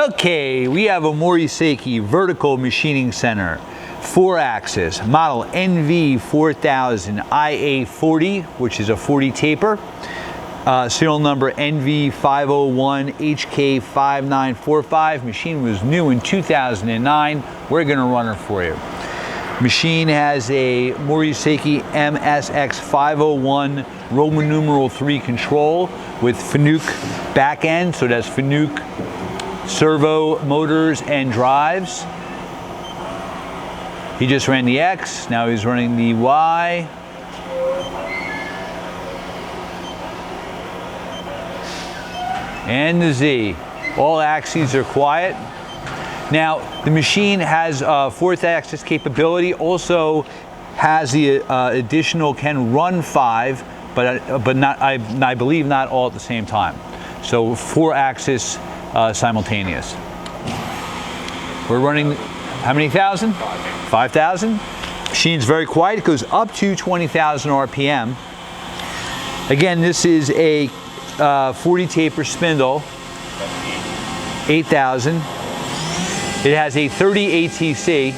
Okay, we have a Mori-Seiki vertical machining center, 4-axis, model NV4000 IA40, which is a 40 taper, serial number NV501HK5945. Machine was new in 2009. We're going to run it for you. Machine has a Mori-Seiki MSX501 Roman numeral 3 control with Fanuc back end, so that's Fanuc servo motors and drives. He just ran the X, now he's running the Y. And the Z. All axes are quiet. Now, the machine has 4th axis capability, also has the additional, can run 5, but not, I believe not all at the same time. So 4-axis simultaneous. We're running how many thousand? 5,000. Machine's very quiet. It goes up to 20,000 RPM. Again, this is a 40 taper spindle, 8,000. It has a 30 ATC.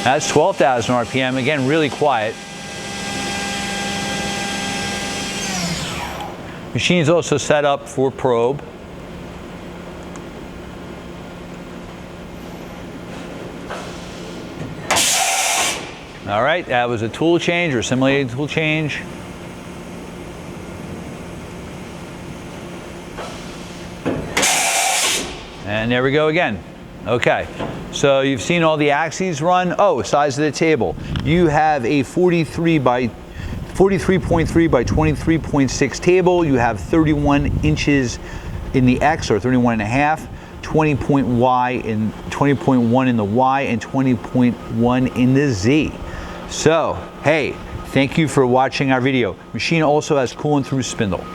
That's 12,000 RPM. Again, really quiet. Machine's also set up for probe. All right, that was a tool change or simulated tool change. And there we go again. Okay, so you've seen all the axes run. Oh, size of the table. You have a 43.3 by 23.6 table. You have 31 inches in the X, or 31.5, 20.1 in the Y, and 20.1 in the Z. So, hey, thank you for watching our video. Machine also has coolant through spindle.